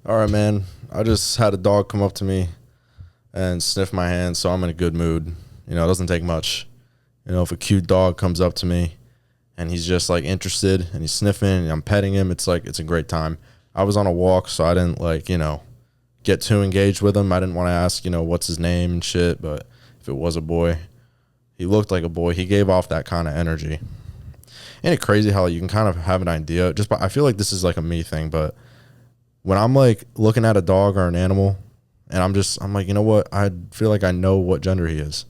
All right, man. I just had a dog come up to me and sniff my hand, so I'm in a good mood. It doesn't take much. If a cute dog comes up to me and he's just like interested and he's sniffing and I'm petting him, it's a great time. I was on a walk, so I didn't get too engaged with him. I didn't want to ask, what's his name and shit, but if it was a boy, he looked like a boy. He gave off that kind of energy. Ain't it crazy how you can kind of have an idea? I feel like this is like a me thing, but when I'm like looking at a dog or an animal and I'm like, you know what? I feel like I know what gender he is,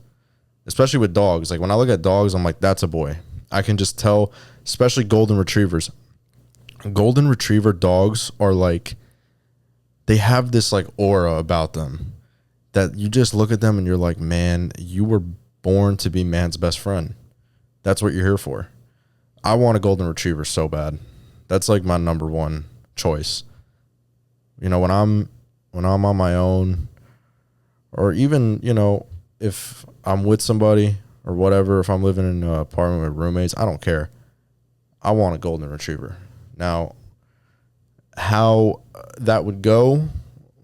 especially with dogs. Like when I look at dogs, I'm like, that's a boy. I can just tell, especially golden retrievers. Golden retriever dogs are like, they have this like aura about them that you just look at them and you're like, man, you were born to be man's best friend. That's what you're here for. I want a golden retriever so bad. That's like my number one choice. When I'm on my own, or even, if I'm with somebody or whatever, if I'm living in an apartment with roommates, I don't care. I want a golden retriever. Now, how that would go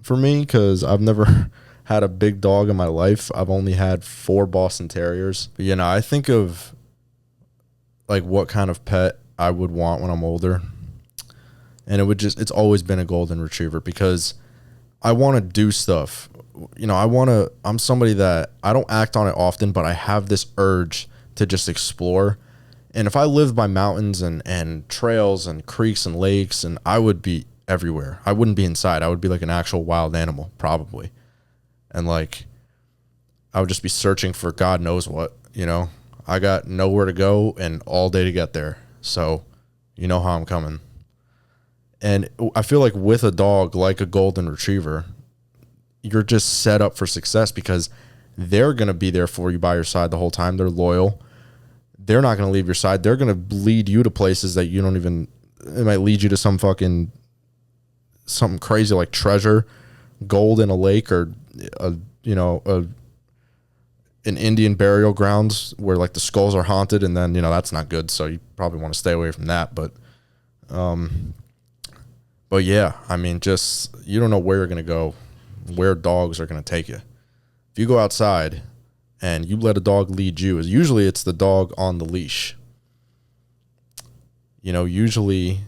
for me, because I've never had a big dog in my life. I've only had 4 Boston Terriers. But, I think of like what kind of pet I would want when I'm older. And it's always been a golden retriever, because I want to do stuff. I'm somebody that I don't act on it often, but I have this urge to just explore. And if I lived by mountains and trails and creeks and lakes, and I would be everywhere. I wouldn't be inside. I would be like an actual wild animal, probably. And like, I would just be searching for God knows what, I got nowhere to go and all day to get there. So you know how I'm coming. And I feel like with a dog like a golden retriever, you're just set up for success, because they're going to be there for you by your side the whole time. They're loyal. They're not going to leave your side. They're going to lead you to places that you don't even, it might lead you to something crazy like treasure, gold in a lake, or an Indian burial grounds where like the skulls are haunted. And then, that's not good. So you probably want to stay away from that. But yeah, I mean, just, you don't know where you're going to go, where dogs are going to take you. If you go outside and you let a dog lead you, usually it's the dog on the leash. Usually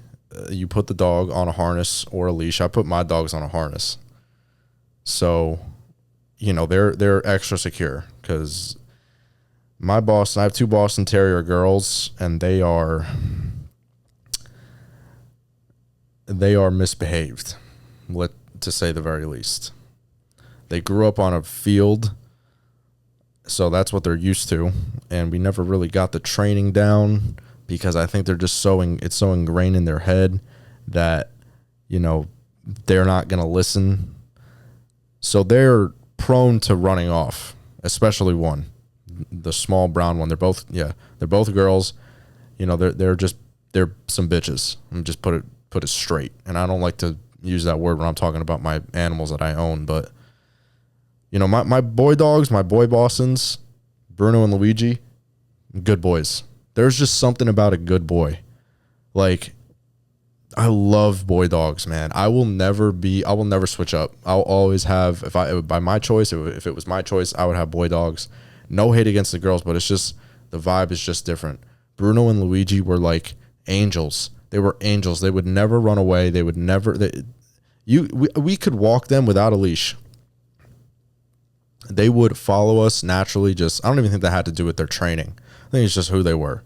you put the dog on a harness or a leash. I put my dogs on a harness. So, they're extra secure, because I have 2 Boston Terrier girls, and they are misbehaved, to say the very least. They grew up on a field, so that's what they're used to, and we never really got the training down, because I think they're just it's so ingrained in their head that, they're not going to listen. So they're prone to running off, especially one, the small brown one. They're both girls. They're some bitches. I'm just put it straight. And I don't like to use that word when I'm talking about my animals that I own, but my boy dogs, my boy Bostons, Bruno and Luigi, good boys. There's just something about a good boy. Like, I love boy dogs, man. I will never switch up. I'll always have, if it was my choice, I would have boy dogs. No hate against the girls, but it's just, the vibe is just different. Bruno and Luigi were like angels. They were angels. They would never run away. They would never, we could walk them without a leash. They would follow us naturally. I don't even think that had to do with their training. I think it's just who they were.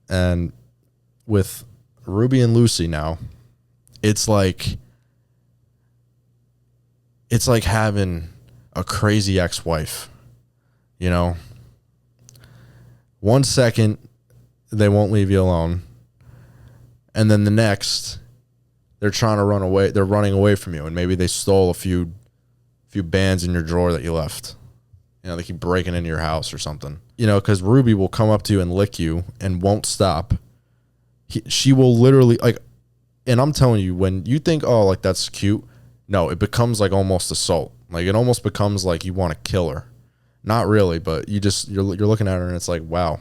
And with Ruby and Lucy now, it's like having a crazy ex-wife. 1 second they won't leave you alone, and then the next they're trying to run away. They're running away from you, and maybe they stole a few bands in your drawer that you left. They keep breaking into your house or something. Because Ruby will come up to you and lick you and won't stop. She will literally, like, and I'm telling you, when you think, oh, like, that's cute, no, it becomes like almost assault. Like, it almost becomes like you want to kill her. Not really, but you're looking at her and it's like, wow.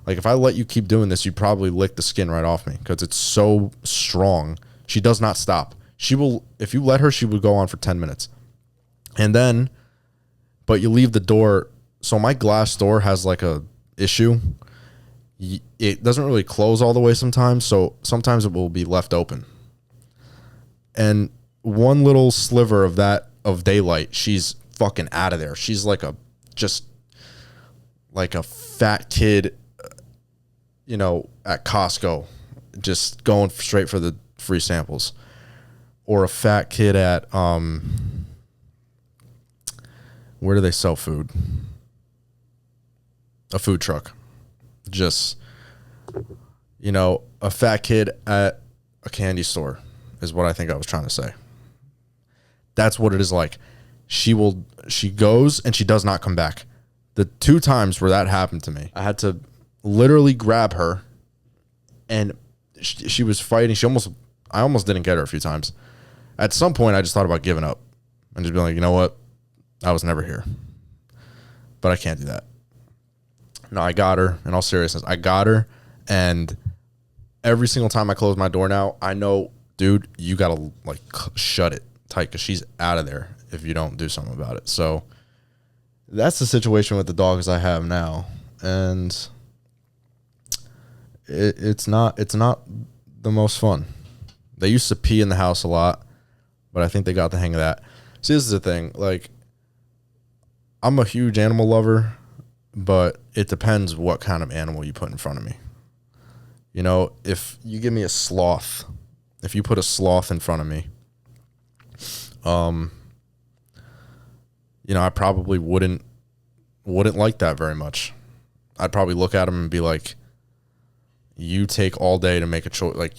Like, if I let you keep doing this, you'd probably lick the skin right off me, because it's so strong. She does not stop. She will, if you let her, she would go on for 10 minutes. And then, but you leave the door. So my glass door has like a issue. It doesn't really close all the way sometimes. So sometimes it will be left open. And one little sliver of that, of daylight, she's fucking out of there. She's like just like a fat kid, you know, at Costco, just going straight for the free samples. Or a fat kid at, where do they sell food? A food truck. Just, you know, a fat kid at a candy store is what I think I was trying to say. That's what it is like. She goes and she does not come back. The 2 times where that happened to me, I had to literally grab her, and she was fighting. I almost didn't get her a few times. At some point, I just thought about giving up and just being like, you know what? I was never here. But I can't do that. No, I got her. In all seriousness, I got her. And every single time I close my door now, I know, dude, you got to like shut it tight because she's out of there if you don't do something about it. So that's the situation with the dogs I have now. And it's not the most fun. They used to pee in the house a lot, but I think they got the hang of that. See, this is the thing. Like, I'm a huge animal lover, but it depends what kind of animal you put in front of me. You know, if you give me a sloth, if you put a sloth in front of me, you know, I probably wouldn't like that very much. I'd probably look at him and be like, you take all day to make a choice. Like,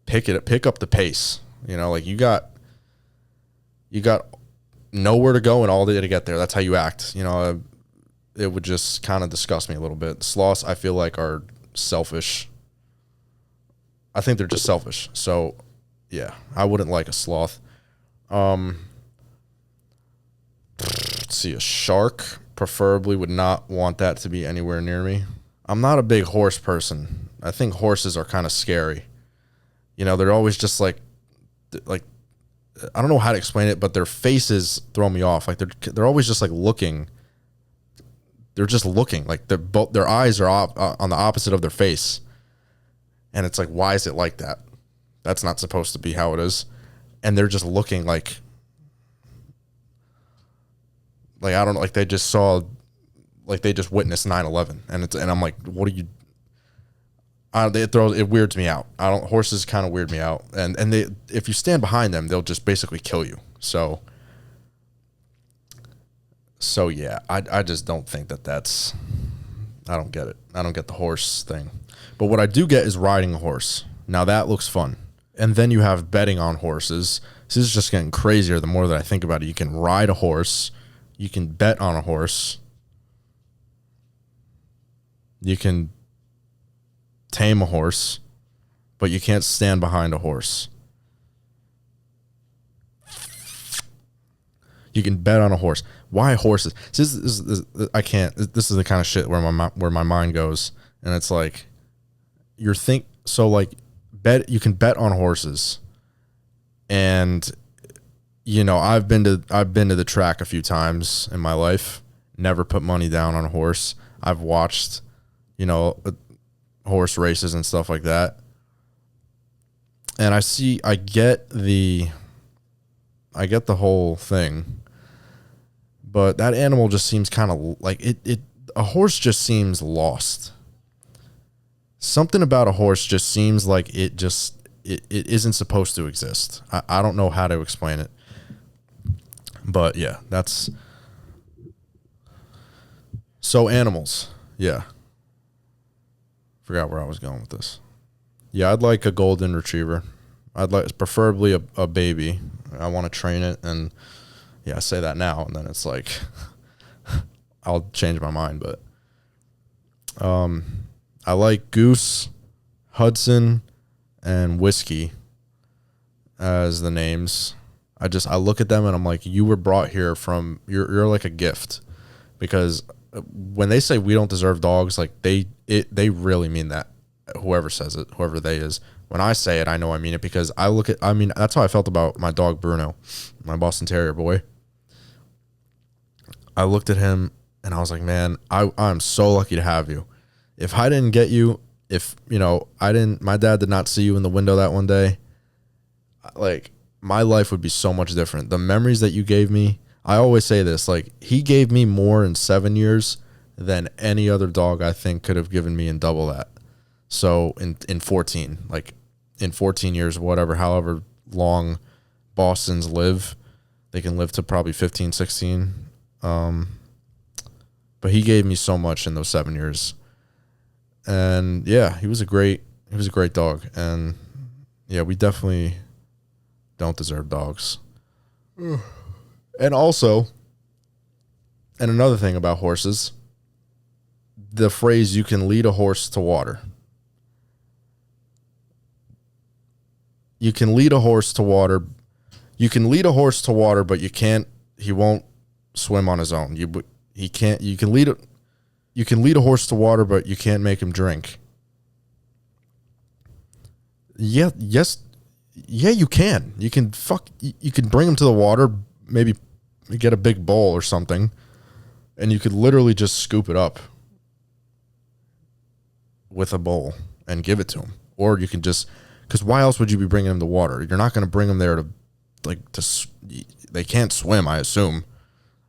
pick up the pace. You know, like you got nowhere to go and all day to get there. That's how you act. You know, it would just kind of disgust me a little bit. Sloths, I feel like, are selfish. I think they're just selfish. So, yeah, I wouldn't like a sloth. Let's see, a shark preferably would not want that to be anywhere near me. I'm not a big horse person. I think horses are kind of scary. You know, they're always just like I don't know how to explain it, but their faces throw me off. Like they're always just like looking. They're just looking like their eyes are on the opposite of their face, and it's like, why is it like that? That's not supposed to be how it is, and they're just looking like I don't know, like they just saw, like they just witnessed 9/11, and I'm like, what are you? It weirds me out. Horses kind of weird me out, and they, if you stand behind them, they'll just basically kill you. So yeah, I just don't think that's. I don't get it. I don't get the horse thing. But what I do get is riding a horse. Now that looks fun. And then you have betting on horses. This is just getting crazier the more that I think about it. You can ride a horse. You can bet on a horse. You can tame a horse, but you can't stand behind a horse. You can bet on a horse. Why horses? I can't. This is the kind of shit where my mind goes, and it's like you can bet on horses, and you know, I've been to the track a few times in my life. Never put money down on a horse. I've watched, you know, horse races and stuff like that, and I get the whole thing, but that animal just seems kind of like a horse just seems lost. Something about a horse just seems like it isn't supposed to exist. I don't know how to explain it, but yeah, that's so animals. Yeah. Forgot where I was going with this. Yeah, I'd like a golden retriever. I'd like preferably a baby. I want to train it, and yeah, I say that now, and then it's like I'll change my mind. But I like Goose, Hudson, and Whiskey as the names. I look at them and I'm like, you were brought here from you're like a gift, because when they say we don't deserve dogs, like they really mean that. whoever says it, whoever they is. When I say it, I know I mean it because I mean, that's how I felt about my dog Bruno, my Boston Terrier boy. I looked at him and I was like, man, I'm so lucky to have you. If I didn't get you, if, my dad did not see you in the window that one day, like, my life would be so much different. The memories that you gave me, I always say this, like, he gave me more in 7 years than any other dog I think could have given me in double that. So in 14, like in 14 years, whatever, however long Bostons live, they can live to probably 15, 16. But he gave me so much in those 7 years. And yeah, he was a great dog. And yeah, we definitely don't deserve dogs. And also, and another thing about horses, the phrase, you can lead a horse to water. You can lead a horse to water. You can lead a horse to water, but he won't swim on his own. You can lead a horse to water, but you can't make him drink. Yeah, you can. You can bring him to the water, maybe get a big bowl or something, and you could literally just scoop it up with a bowl and give it to him. Or you can just, because why else would you be bringing him to water? You're not going to bring him there they can't swim, I assume.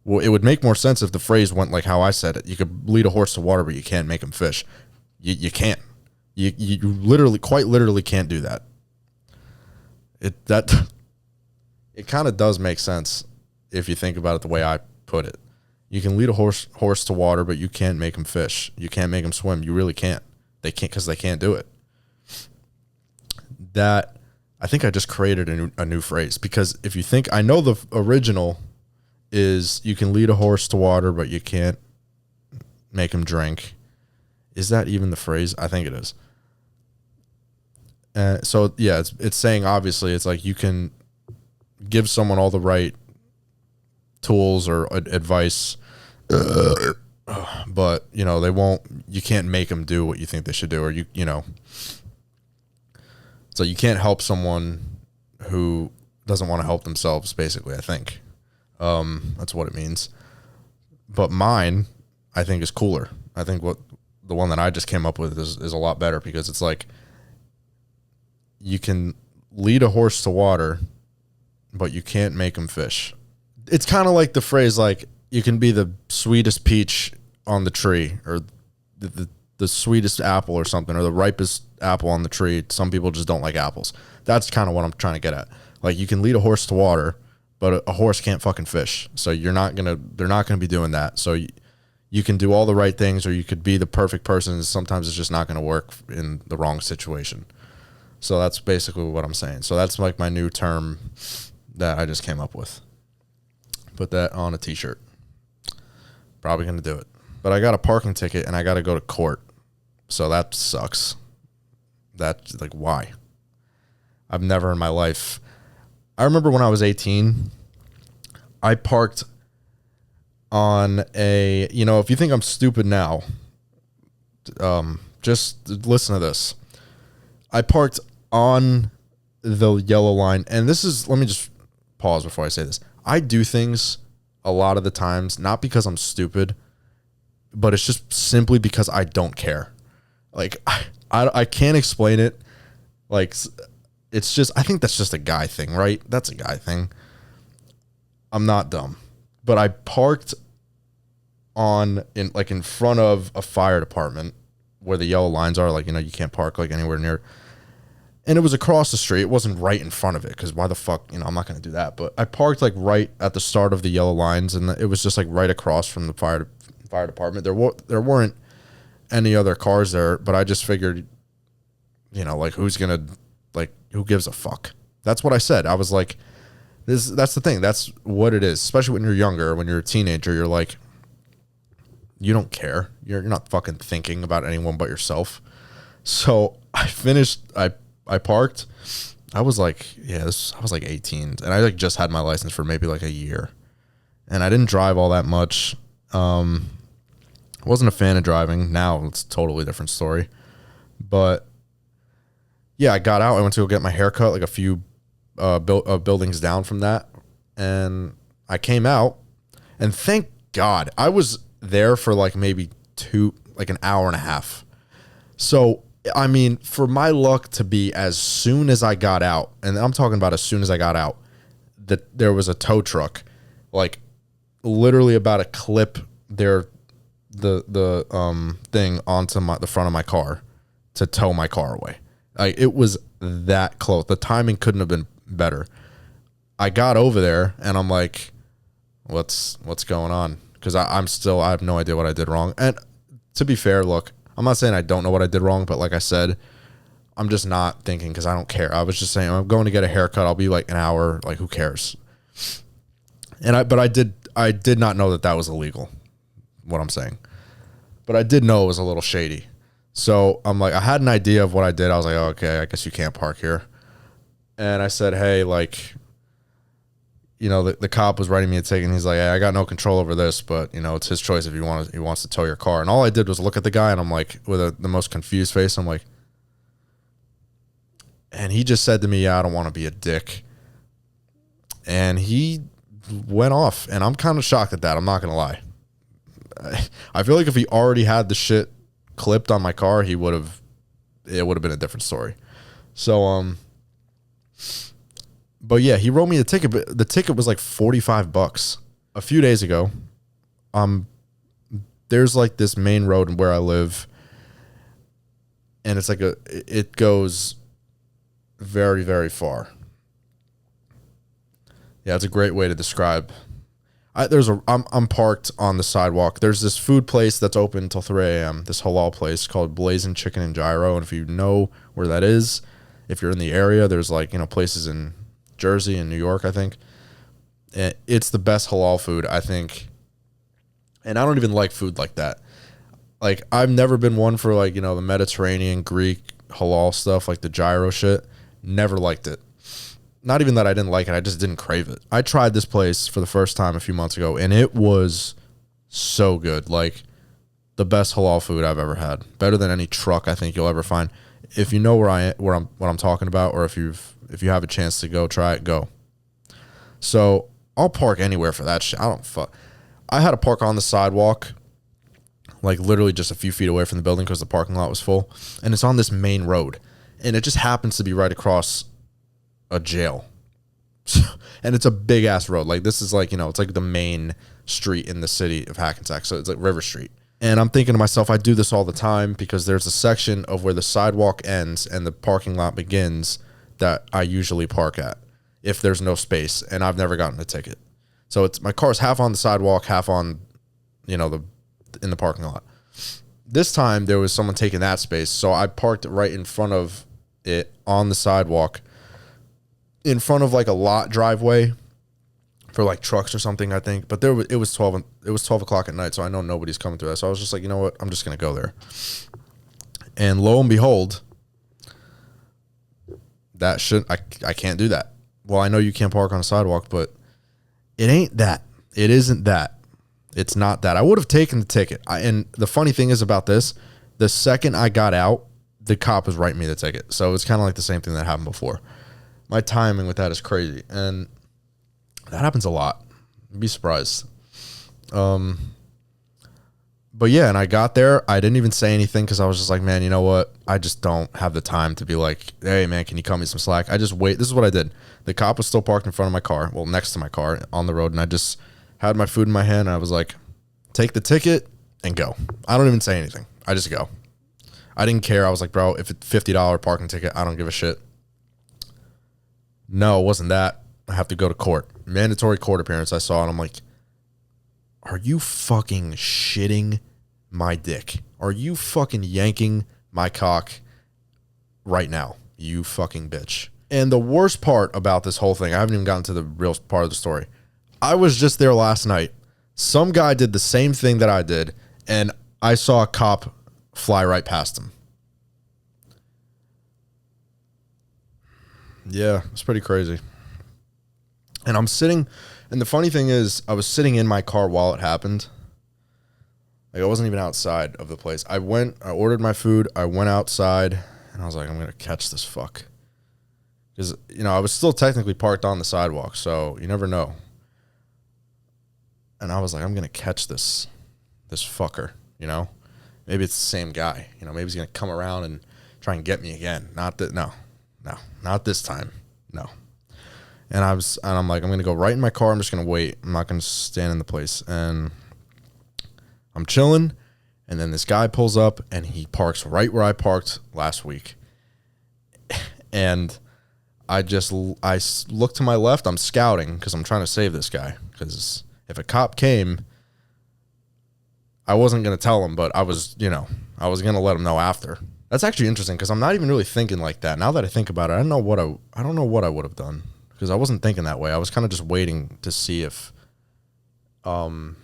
Well, it would make more sense if the phrase went like how I said it. You could lead a horse to water, but you can't make him fish. You can't. You quite literally can't do that. It kind of does make sense if you think about it the way I put it. You can lead a horse to water, but you can't make him fish. You can't make him swim. You really can't. They can't, because they can't do it. That, I think I just created a new phrase, because if you think, I know the original is you can lead a horse to water, but you can't make him drink. Is that even the phrase? I think it is. So yeah, it's saying, obviously, it's like you can give someone all the right tools or advice, but you can't make them do what you think they should do, or so you can't help someone who doesn't want to help themselves, basically, I think. That's what it means. But mine, I think, is cooler. I think the one that I just came up with is a lot better, because it's like, you can lead a horse to water, but you can't make him fish. It's kind of like the phrase, like, you can be the sweetest peach on the tree, or the sweetest apple or something, or the ripest apple on the tree. Some people just don't like apples. That's kind of what I'm trying to get at. Like, you can lead a horse to water, but a horse can't fucking fish. So they're not going to be doing that. So you can do all the right things, or you could be the perfect person. Sometimes it's just not going to work in the wrong situation. So that's basically what I'm saying. So that's like my new term that I just came up with. Put that on a t-shirt. Probably going to do it. But I got a parking ticket and I got to go to court. So that sucks. That's like, why? I've never in my life. I remember when I was 18, I parked on if you think I'm stupid now, just listen to this. I parked on the yellow line, and let me just pause before I say this. I do things a lot of the times, not because I'm stupid, but it's just simply because I don't care. Like, I can't explain it. Like, it's just, I think that's just a guy thing, right? That's a guy thing. I'm not dumb. But I parked in front of a fire department where the yellow lines are. Like, you can't park like anywhere near. And it was across the street. It wasn't right in front of it, because why the fuck, I'm not going to do that. But I parked like right at the start of the yellow lines, and it was just like right across from the fire department. There weren't any other cars there, but I just figured, like, who gives a fuck? That's what I said. I was like, that's the thing. That's what it is. Especially when you're younger, when you're a teenager, you're like, you don't care. You're not fucking thinking about anyone but yourself. So I finished, I parked. I was like, I was like 18, and I like just had my license for maybe like a year, and I didn't drive all that much. Wasn't a fan of driving. Now it's a totally different story, but yeah, I got out. I went to go get my hair cut, like a few buildings down from that. And I came out, and thank God I was there for like maybe like an hour and a half. So, I mean, for my luck to be as soon as I got out, and I'm talking about as soon as I got out, that there was a tow truck, like literally about to clip the thing onto the front of my car to tow my car away. Like, it was that close. The timing couldn't have been better. I got over there and I'm like, what's going on? Because I have no idea what I did wrong. And to be fair, look, I'm not saying I don't know what I did wrong, but like I said, I'm just not thinking because I don't care. I was just saying I'm going to get a haircut. I'll be like an hour. Like, who cares? But I did not know that was illegal. What I'm saying, but I did know it was a little shady. So I'm like, I had an idea of what I did. I was like, oh, okay, I guess you can't park here. And I said, hey, like, you know, the cop was writing me a ticket, and he's like, hey, I got no control over this, but, you know, it's his choice if he wants to tow your car. And all I did was look at the guy, and I'm like, with the most confused face, I'm like, and he just said to me, yeah, I don't want to be a dick. And he went off, and I'm kind of shocked at that. I'm not going to lie. I feel like if he already had the shit clipped on my car, it would have been a different story. So, but yeah, he wrote me a ticket, but the ticket was like $45. A few days ago, there's like this main road where I live, and it's like it goes very, very far. Yeah, it's a great way to describe. I'm parked on the sidewalk. There's this food place that's open until 3 a.m. This halal place called Blazing Chicken and Gyro. And if you know where that is, if you're in the area, there's like, you know, places in Jersey and New York, I think. And it's the best halal food, I think. And I don't even like food like that. Like, I've never been one for, like, you know, the Mediterranean, Greek, halal stuff, like the gyro shit. Never liked it. Not even that I didn't like it, I just didn't crave it. I tried this place for the first time a few months ago, and it was so good. Like, the best halal food I've ever had. Better than any truck I think you'll ever find. If you know what I'm talking about, or if you have a chance to go try it, go. So I'll park anywhere for that shit. I had to park on the sidewalk, like literally just a few feet away from the building because the parking lot was full, and it's on this main road, and it just happens to be right across a jail. And it's a big ass road. Like, this is like, you know, it's like the main street in the city of Hackensack. So it's like River Street. And I'm thinking to myself, I do this all the time because there's a section of where the sidewalk ends and the parking lot begins that I usually park at if there's no space, and I've never gotten a ticket. So it's my car's half on the sidewalk, half on, you know, in the parking lot. This time there was someone taking that space, so I parked right in front of it on the sidewalk, in front of like a lot driveway for like trucks or something, I think. But it was 12 o'clock at night, so I know nobody's coming through that. So I was just like, you know what? I'm just gonna go there. And lo and behold, I can't do that. Well, I know you can't park on a sidewalk, but it ain't that. It isn't that. It's not that. I would have taken the ticket. And the funny thing is about this, the second I got out, the cop was writing me the ticket. So it's kind of like the same thing that happened before. My timing with that is crazy. And that happens a lot. You'd be surprised. But yeah, and I got there. I didn't even say anything because I was just like, man, you know what? I just don't have the time to be like, hey, man, can you cut me some slack? I just wait. This is what I did. The cop was still parked in front of my car, well, next to my car on the road, and I just had my food in my hand, and I was like, take the ticket and go. I don't even say anything. I just go. I didn't care. I was like, bro, if it's $50 parking ticket, I don't give a shit. No, it wasn't that. I have to go to court. Mandatory court appearance I saw, and I'm like, are you fucking shitting my dick? Are you fucking yanking my cock right now? You fucking bitch. And the worst part about this whole thing, I haven't even gotten to the real part of the story. I was just there last night. Some guy did the same thing that I did, and I saw a cop fly right past him. Yeah, it's pretty crazy. And I'm sitting, and the funny thing is, I was sitting in my car while it happened. Like, I wasn't even outside of the place. I ordered my food, I went outside, and I was like, I'm gonna catch this fuck, because I was still technically parked on the sidewalk, so you never know. And I was like, I'm gonna catch this fucker. Maybe it's the same guy. Maybe he's gonna come around and try and get me again. Not this time. No. And I'm like, I'm gonna go right in my car. I'm just gonna wait. I'm not gonna stand in the place. And I'm chilling, and then this guy pulls up, and he parks right where I parked last week. And I look to my left. I'm scouting because I'm trying to save this guy. Because if a cop came, I wasn't gonna tell him, but I was gonna let him know after. That's actually interesting because I'm not even really thinking like that. Now that I think about it, I don't know what I would have done, because I wasn't thinking that way. I was kind of just waiting to see if, because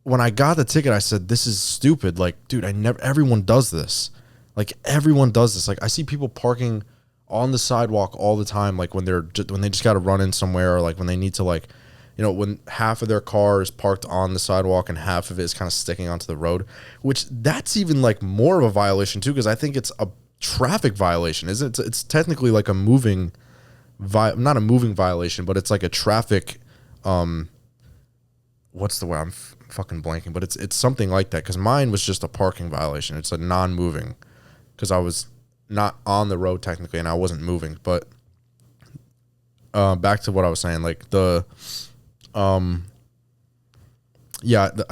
when I got the ticket, I said, this is stupid. Like, dude, everyone does this. Like, everyone does this. Like, I see people parking on the sidewalk all the time. Like when they just got to run in somewhere, or like when they need to, like, when half of their car is parked on the sidewalk and half of it is kind of sticking onto the road, which that's even like more of a violation too, because I think it's a traffic violation, isn't it? It's technically like not a moving violation, but it's like a traffic, what's the word? I'm fucking blanking, but it's something like that, because mine was just a parking violation. It's a non-moving, because I was not on the road technically and I wasn't moving. But back to what I was saying, like I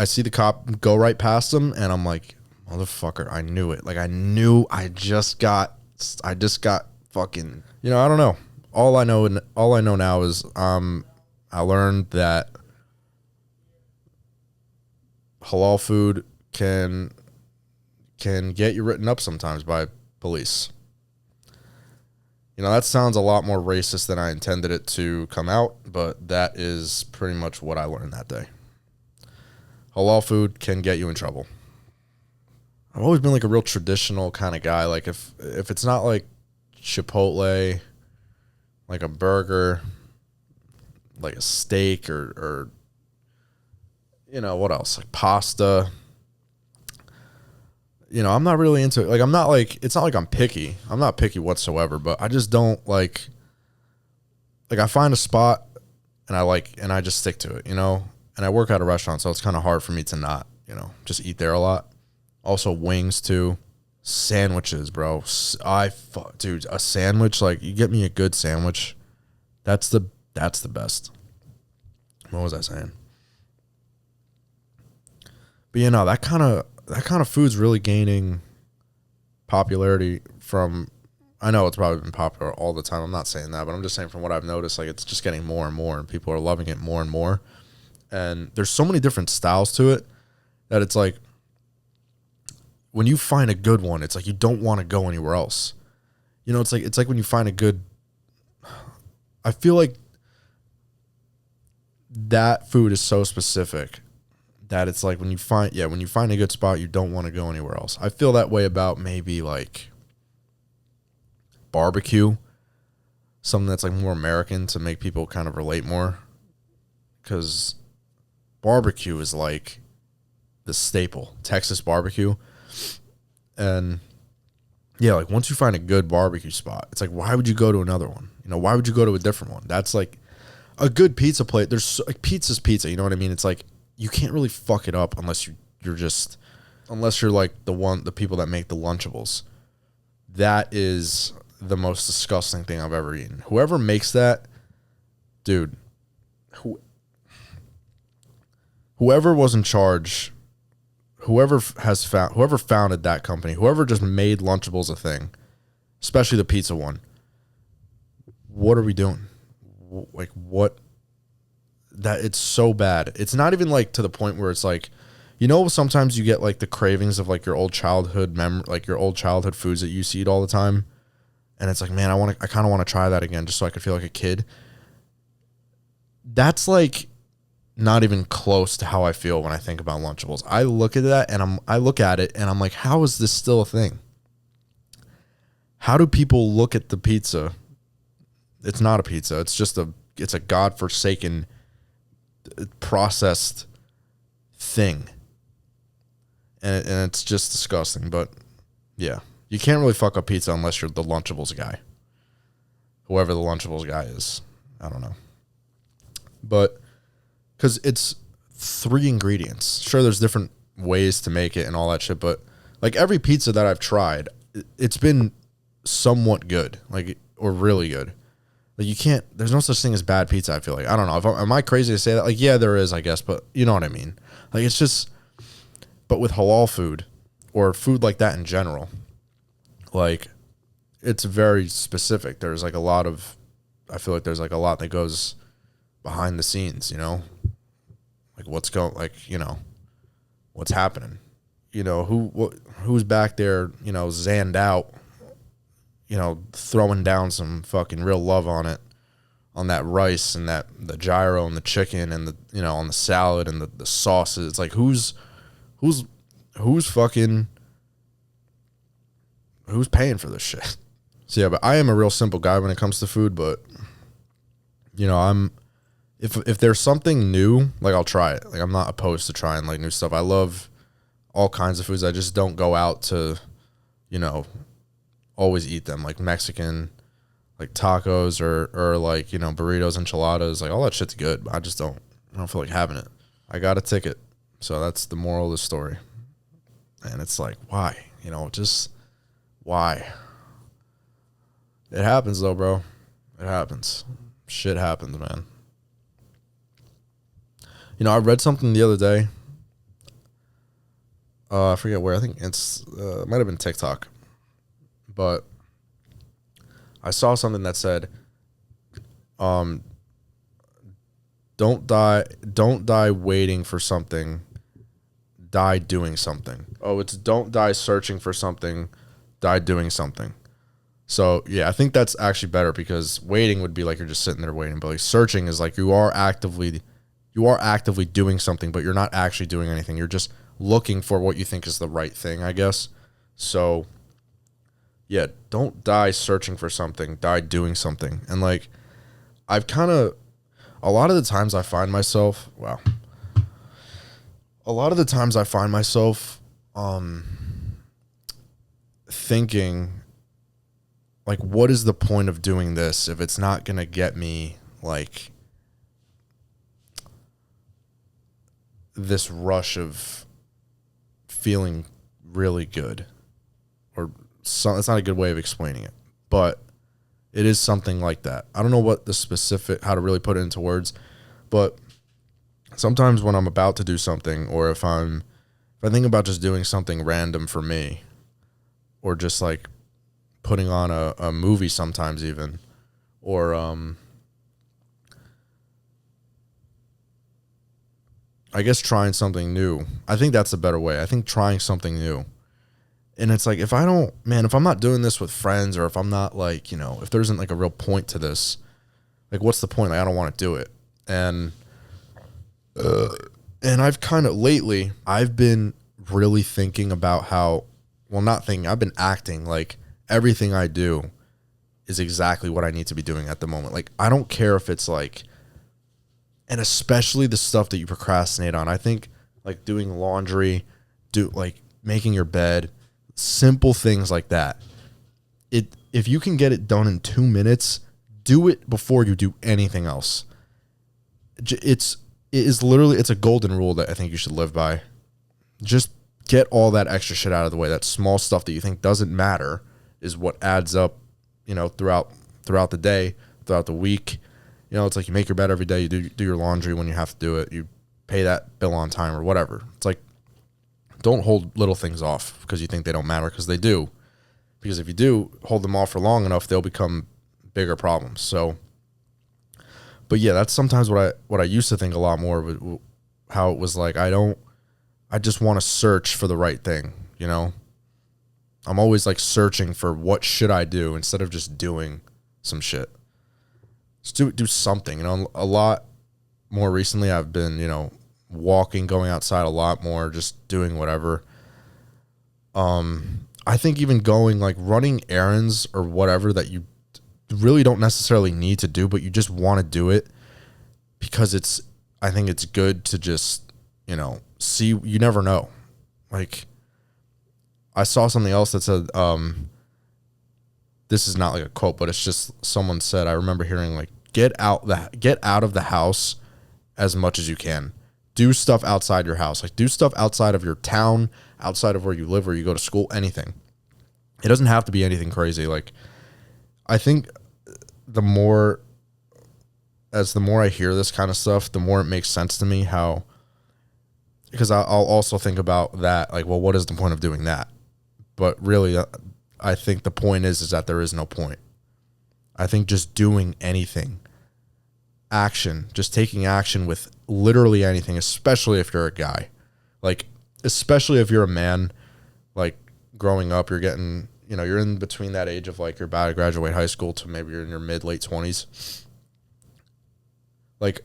see the cop go right past him, and I'm like, motherfucker, I knew it. Like, I just got fucking, I don't know. All I know now is I learned that halal food can get you written up sometimes by police. That sounds a lot more racist than I intended it to come out, but that is pretty much what I learned that day. Halal food can get you in trouble. I've always been like a real traditional kind of guy. Like if it's not like Chipotle, like a burger, like a steak, or what else? Like pasta. I'm not really into it. Like, it's not like I'm picky. I'm not picky whatsoever, but I just don't like I find a spot and I just stick to it, and I work at a restaurant, so it's kind of hard for me to not, just eat there a lot. Also wings too. Sandwiches, bro. Dude, a sandwich, like, you get me a good sandwich. That's the best. What was I saying? But that kind of food's really gaining popularity from, I know it's probably been popular all the time. I'm not saying that, but I'm just saying from what I've noticed, like, it's just getting more and more, and people are loving it more and more. And there's so many different styles to it that it's like, when you find a good one, it's like you don't want to go anywhere else. It's like when you find a good, I feel like that food is so specific that it's like when you find a good spot, you don't want to go anywhere else. I feel that way about maybe like barbecue, something that's like more American to make people kind of relate more, because barbecue is like the staple, Texas barbecue. And yeah, like once you find a good barbecue spot, it's like, why would you go to another one? Why would you go to a different one? That's like a good pizza plate. There's like, pizza's pizza. You know what I mean? It's like, you can't really fuck it up unless you're like the people that make the Lunchables. That is the most disgusting thing I've ever eaten. Whoever makes that, dude, whoever was in charge, whoever founded that company, whoever just made Lunchables a thing, especially the pizza one, what are we doing? Like, what? That it's so bad. It's not even like to the point where it's like, sometimes you get like the cravings of like your old childhood like your old childhood foods that you used to eat all the time, and it's like, man, I kind of want to try that again just so I could feel like a kid. That's like not even close to how I feel when I think about Lunchables. I look at that and I look at it and I'm like, how is this still a thing? How do people look at the pizza? It's not a pizza. It's a godforsaken processed thing, and it's just disgusting. But Yeah. You can't really fuck up pizza unless you're the Lunchables guy. Whoever the Lunchables guy is. I don't know. But because it's 3 ingredients. Sure, there's different ways to make it and all that shit, but like every pizza that I've tried, it's been somewhat good, like, or really good. Like you can't, there's no such thing as bad pizza, I feel like. I don't know. Am I crazy to say that? Like, yeah, there is, I guess, but you know what I mean? Like it's just, but with halal food or food like that in general, like it's very specific. There's like a lot of, I feel like there's like a lot that goes behind the scenes, you know? Like what's happening? You know, who's back there, you know, zanned out, you know, throwing down some fucking real love on it, on that rice and the gyro and the chicken and the, you know, on the salad and the sauces. It's like who's paying for this shit? So yeah, but I am a real simple guy when it comes to food, but you know, if there's something new, like I'll try it. Like I'm not opposed to trying like new stuff. I love all kinds of foods. I just don't go out to, you know, always eat them. Like Mexican, like tacos or like, you know, burritos, enchiladas, like all that shit's good, but I don't feel like having it. I got a ticket. So that's the moral of the story. And it's like, why? You know, just why? It happens though, bro. It happens. Shit happens, man. You know, I read something the other day. I forget where. I think it might have been TikTok. But I saw something that said, don't die waiting for something, die doing something. Oh, it's don't die searching for something, die doing something. So yeah, I think that's actually better because waiting would be like you're just sitting there waiting, but like searching is like you are actively doing something, but you're not actually doing anything. You're just looking for what you think is the right thing, I guess. So yeah, don't die searching for something, die doing something. And like a lot of the times I find myself thinking like, what is the point of doing this if it's not going to get me like this rush of feeling really good? Or it's not a good way of explaining it, but it is something like that. I don't know what the specific, how to really put it into words, but sometimes when I'm about to do something, or if I think about just doing something random for me, or just like putting on a movie sometimes even, or I guess trying something new. I think that's a better way. I think trying something new. And it's like, if I'm not doing this with friends, or if I'm not like, you know, if there isn't like a real point to this, like what's the point? Like I don't want to do it. And I've kind of lately, I've been really thinking about how, I've been acting like everything I do is exactly what I need to be doing at the moment. Like I don't care if it's like, and especially the stuff that you procrastinate on. I think like doing laundry, like making your bed, simple things like that. If you can get it done in 2 minutes, do it before you do anything else. It's a golden rule that I think you should live by. Just get all that extra shit out of the way. That small stuff that you think doesn't matter is what adds up, you know, throughout the day, throughout the week. You know, it's like you make your bed every day, you do your laundry when you have to do it, you pay that bill on time or whatever. It's like, don't hold little things off because you think they don't matter, because they do. Because if you do hold them off for long enough, they'll become bigger problems. So, but yeah, that's sometimes what I used to think a lot more, but how it was like, I just want to search for the right thing, you know? I'm always like searching for what should I do instead of just doing some shit. Just do something, you know? A lot more recently I've been, you know, walking, going outside a lot more, just doing whatever. I think even going like running errands or whatever that you really don't necessarily need to do, but you just want to do it because I think it's good to just, you know, see. You never know. Like I saw something else that said, this is not like a quote, but it's just someone said, I remember hearing like, get out of the house as much as you can. Do stuff outside your house. Like do stuff outside of your town, outside of where you live, where you go to school, anything. It doesn't have to be anything crazy. Like I think the more I hear this kind of stuff, the more it makes sense to me how, because I'll also think about that, like, well, what is the point of doing that? But really, I think the point is that there is no point. I think just doing anything, action, just taking action with literally anything, especially if you're a guy, like, especially if you're a man, like growing up, you're getting, you're in between that age of like, you're about to graduate high school to maybe you're in your mid, late 20s. Like,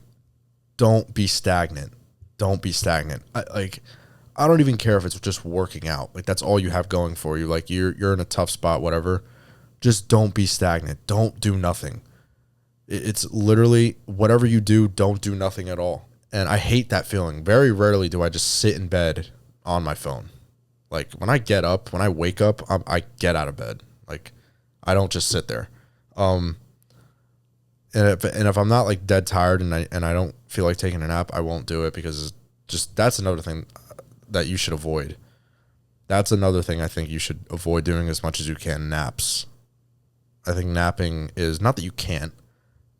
don't be stagnant. Don't be stagnant. I don't even care if it's just working out. Like that's all you have going for you. Like you're in a tough spot, whatever. Just don't be stagnant. Don't do nothing. It's literally whatever you do, don't do nothing at all. And I hate that feeling. Very rarely do I just sit in bed on my phone. Like when I wake up, I get out of bed. Like I don't just sit there. And if I'm not like dead tired and I don't feel like taking a nap, I won't do it because that's another thing that you should avoid. That's another thing I think you should avoid doing as much as you can, naps. I think napping is, not that you can't,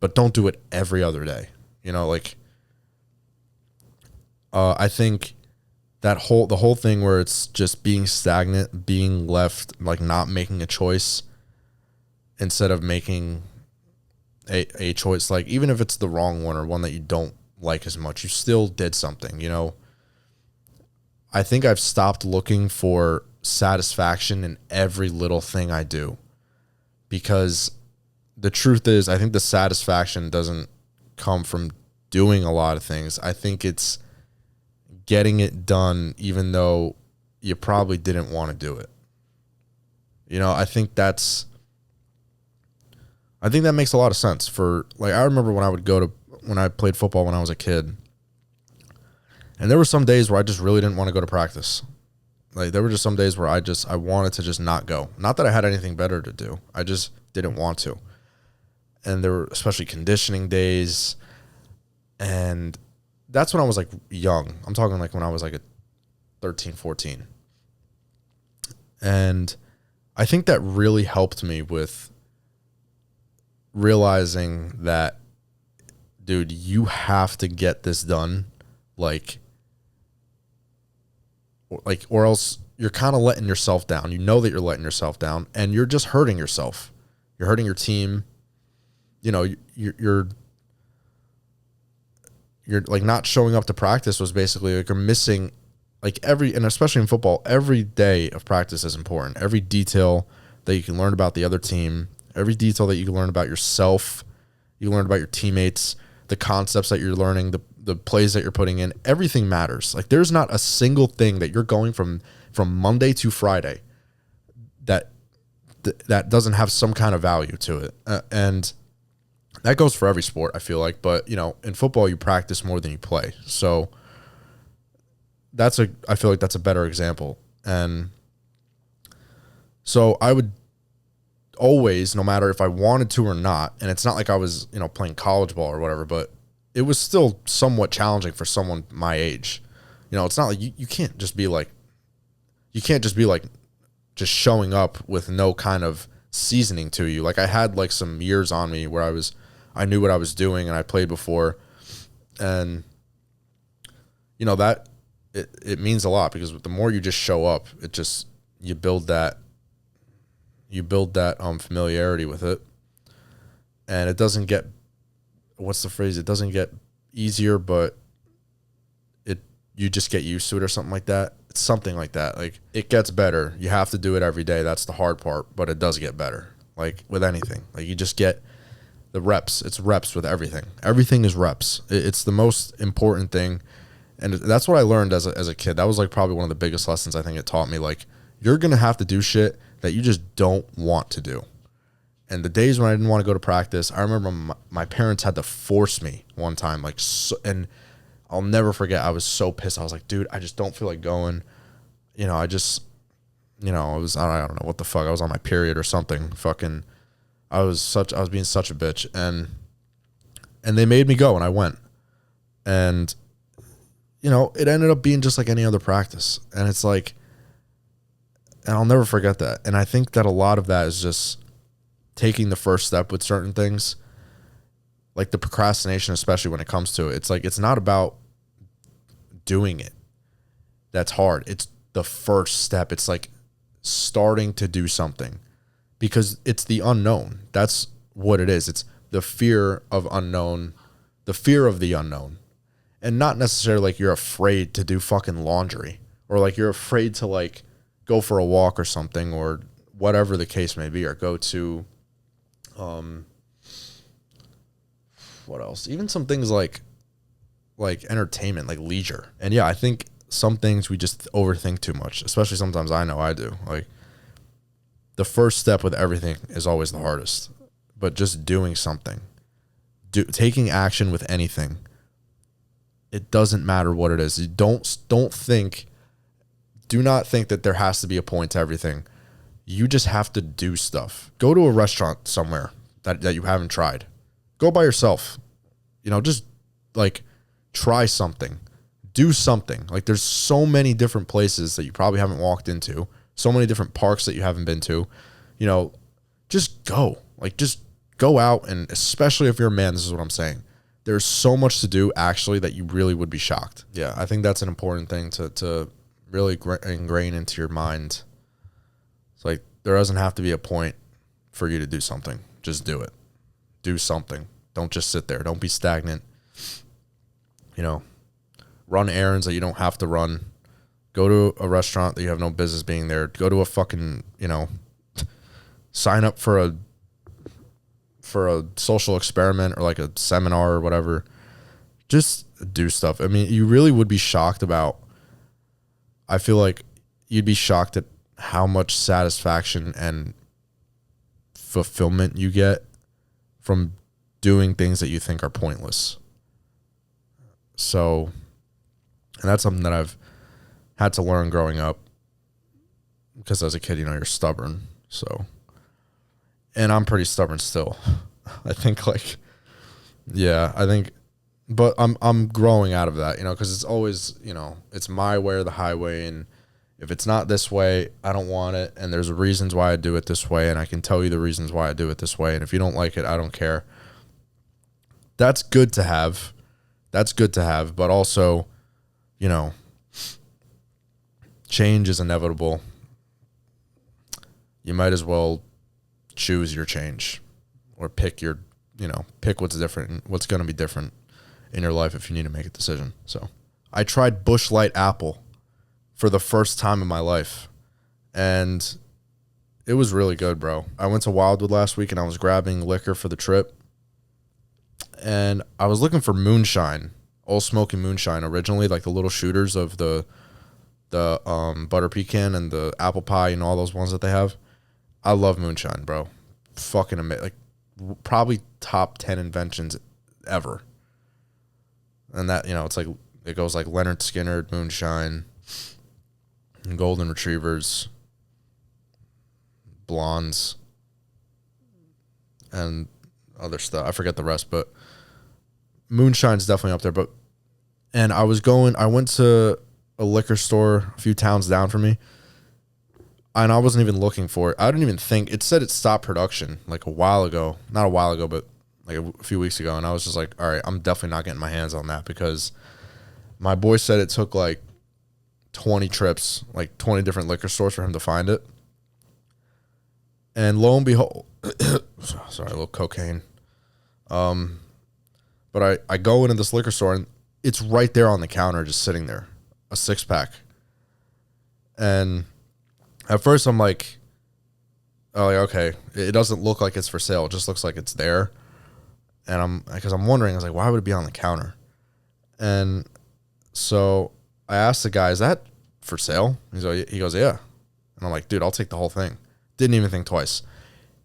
but don't do it every other day. I think the whole thing where it's just being stagnant, being left, like not making a choice instead of making a choice, like even if it's the wrong one or one that you don't like as much, you still did something, I think I've stopped looking for satisfaction in every little thing I do, because the truth is I think the satisfaction doesn't come from doing a lot of things. I think it's getting it done even though you probably didn't want to do it. I think that makes a lot of sense. For like, I remember when I played football when I was a kid, and there were some days where I just really didn't want to go to practice. Like there were just some days where I wanted to just not go. Not that I had anything better to do. I just didn't want to. And there were especially conditioning days. And that's when I was like young. I'm talking like when I was like 13, 14. And I think that really helped me with realizing that, dude, you have to get this done. Or else you're kind of letting yourself down. You know that you're letting yourself down, and you're just hurting yourself. You're hurting your team. You're like not showing up to practice was basically like you're missing like and especially in football, every day of practice is important. Every detail that you can learn about the other team, every detail that you can learn about yourself, you learn about your teammates, the concepts that you're learning, the plays that you're putting in, everything matters. Like there's not a single thing that you're going from Monday to Friday that doesn't have some kind of value to it. And that goes for every sport, I feel like. But, in football, you practice more than you play. So I feel like that's a better example. And so I would always, no matter if I wanted to or not, and it's not like I was, playing college ball or whatever, but it was still somewhat challenging for someone my age. It's not like you can't just be like, just showing up with no kind of seasoning to you. Like I had like some years on me where I knew what I was doing and I played before, and that it means a lot, because the more you just show up, you build that familiarity with it, and it doesn't get, what's the phrase? It doesn't get easier, but you just get used to it or something like that. It's something like that. Like it gets better. You have to do it every day. That's the hard part, but it does get better. Like with anything, like you just get the reps. It's reps with everything. Everything is reps. It's the most important thing. And that's what I learned as a kid. That was like probably one of the biggest lessons I think it taught me. Like you're going to have to do shit that you just don't want to do. And the days when I didn't want to go to practice, I remember my parents had to force me one time, and I'll never forget. I was so pissed. I was like, dude, I just don't feel like going. you know, I don't know what the fuck. I was on my period or something. Fucking, I was being such a bitch, and they made me go, and I went, and you know, it ended up being just like any other practice, and it's like, and I'll never forget that. And I think that a lot of that is just taking the first step with certain things, like the procrastination, especially when it comes to it. It's like, it's not about doing it that's hard. It's the first step. It's like starting to do something, because it's the unknown. That's what it is. It's the fear of unknown, the fear of the unknown. And not necessarily like you're afraid to do fucking laundry, or like you're afraid to like go for a walk or something, or whatever the case may be, or go to, what else? Even some things like entertainment, like leisure. And yeah, I think some things we just overthink too much, especially sometimes. I know I do. Like, the first step with everything is always the hardest, but just doing something, taking action with anything, it doesn't matter what it is. You do not think that there has to be a point to everything. You just have to do stuff. Go to a restaurant somewhere that you haven't tried. Go by yourself. You know, just like try something. Do something. Like, there's so many different places that you probably haven't walked into. So many different parks that you haven't been to. You know, just go. Like, just go out, and especially if you're a man, this is what I'm saying. There's so much to do, actually, that you really would be shocked. Yeah, I think that's an important thing to really ingrain into your mind. It's like, there doesn't have to be a point for you to do something. Just do it. Do something. Don't just sit there. Don't be stagnant. You know, run errands that you don't have to run. Go to a restaurant that you have no business being there. Go to a fucking, you know, sign up for a social experiment or like a seminar or whatever. Just do stuff. I mean, you really would be shocked about, I feel like you'd be shocked at how much satisfaction and fulfillment you get from doing things that you think are pointless. So, and that's something that I've had to learn growing up, because as a kid, you know, you're stubborn. So, and I'm pretty stubborn still. I think but I'm growing out of that, you know, because it's always, you know, it's my way or the highway, and if it's not this way, I don't want it, and there's reasons why I do it this way, and I can tell you the reasons why I do it this way, and if you don't like it, I don't care. That's good to have. But also, you know, change is inevitable. You might as well choose your change, or pick what's different and what's going to be different in your life if you need to make a decision. So I tried Busch Light Apple for the first time in my life, and it was really good, bro. I went to Wildwood last week, and I was grabbing liquor for the trip, and I was looking for moonshine, Old Smoky moonshine originally, like the little shooters of the butter pecan and the apple pie and all those ones that they have. I love moonshine, bro. Fucking amazing. Like, probably top 10 inventions ever. And that, you know, it's like, it goes like Leonard Skinner, moonshine, and golden retrievers, blondes, and other stuff. I forget the rest, but moonshine's definitely up there. And I went to a liquor store a few towns down from me, and I wasn't even looking for it. I didn't even think, it said it stopped production like a while ago. Not a while ago, but like a few weeks ago. And I was just like, all right, I'm definitely not getting my hands on that, because my boy said it took like 20 trips, like 20 different liquor stores for him to find it. And lo and behold, sorry, a little cocaine. But I go into this liquor store, and it's right there on the counter, just sitting there, a 6-pack. And at first I'm like, oh, okay, it doesn't look like it's for sale. It just looks like it's there. And because I'm wondering, I was like, why would it be on the counter? And so I asked the guy, is that for sale? He goes, yeah. And I'm like, dude, I'll take the whole thing. Didn't even think twice.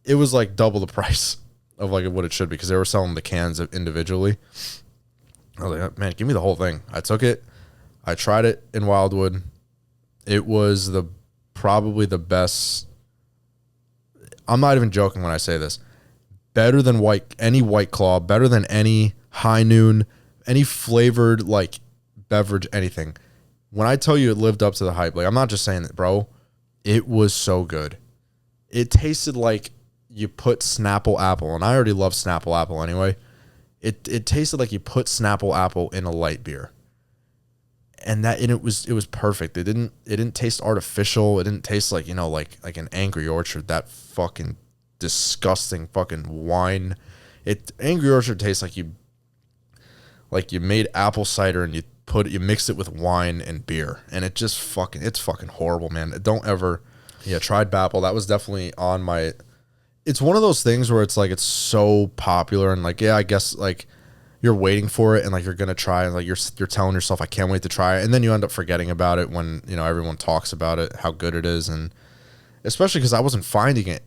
It was like double the price of like what it should be, because they were selling the cans individually. I was like, man, give me the whole thing. I took it. I tried it in Wildwood. It was probably the best. I'm not even joking when I say this. Better than any White Claw, better than any High Noon, any flavored like beverage, anything. When I tell you it lived up to the hype, like I'm not just saying that, bro. It was so good. It tasted like you put Snapple apple, and I already love Snapple apple anyway. It tasted like you put Snapple apple in a light beer. And it was perfect. It didn't taste artificial. It didn't taste like, like an Angry Orchard, that fucking disgusting fucking wine. Angry Orchard tastes like you made apple cider and you mixed it with wine and beer, and it's fucking horrible, man. Don't ever. Yeah, tried Bapple. That was definitely on my. It's one of those things where it's like it's so popular and like, yeah, I guess like you're waiting for it and like you're gonna try and like you're telling yourself I can't wait to try it, and then you end up forgetting about it when everyone talks about it, how good it is. And especially because I wasn't finding it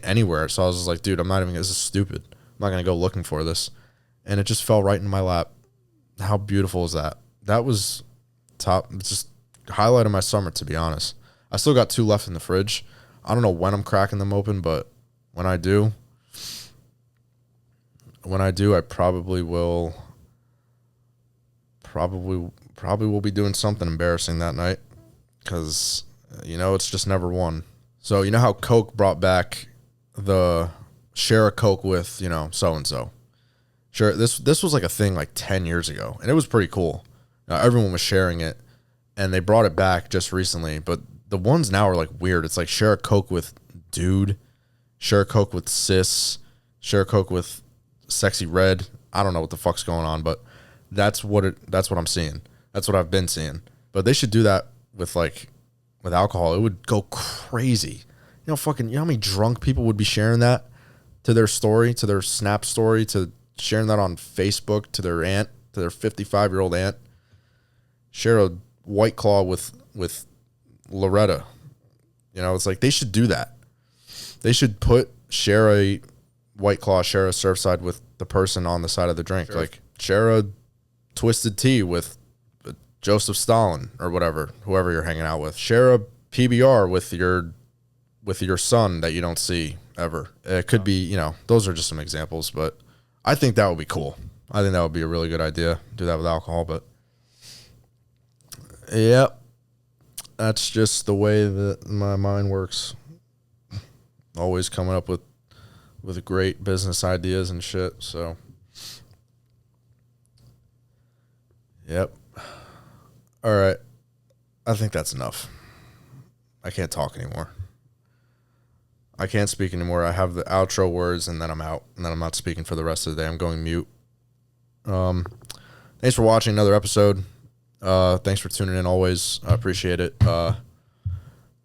anywhere, so I was just like, dude, this is stupid. I'm not gonna go looking for this, and it just fell right in my lap. How beautiful is that? That was top. It's just highlight of my summer, to be honest. I still got 2 left in the fridge. I don't know when I'm cracking them open, but when I do, I probably will be doing something embarrassing that night, because it's just never one. So you know how Coke brought back the share a Coke with so and so. Sure, this was like a thing like 10 years ago, and it was pretty cool. Everyone was sharing it, and they brought it back just recently. But the ones now are like weird. It's like share a Coke with dude, share a Coke with sis, share a Coke with sexy red. I don't know what the fuck's going on, but that's what I'm seeing. That's what I've been seeing. But they should do that with alcohol. It would go crazy. You know how many drunk people would be sharing that to their story, to their Snap story, to sharing that on Facebook to their aunt, to their 55-year-old aunt. Share a White Claw with Loretta. It's like they should do that. They should share a White Claw, share a Surfside with the person on the side of the drink. Sure. Like share a Twisted Tea with Joseph Stalin or whoever you're hanging out with. Share a PBR with your son that you don't see ever. It could be, those are just some examples, but I think that would be cool. I think that would be a really good idea. Do that with alcohol, but yep. That's just the way that my mind works. Always coming up with great business ideas and shit. So, yep. All right. I think that's enough. I can't talk anymore. I can't speak anymore. I have the outro words, and then I'm out. And then I'm not speaking for the rest of the day. I'm going mute. Thanks for watching another episode. Thanks for tuning in always. I appreciate it. If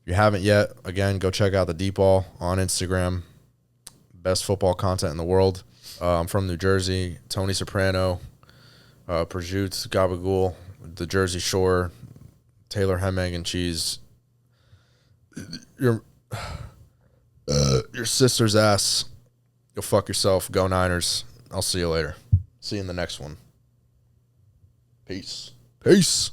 you haven't yet, again, go check out the Deep Ball on Instagram. Best football content in the world. I'm from New Jersey. Tony Soprano, Prosciutto, Gabagool, the Jersey Shore, Taylor Ham, Egg, and Cheese. Your sister's ass. Go fuck yourself. Go Niners. I'll see you later. See you in the next one. Peace. Peace.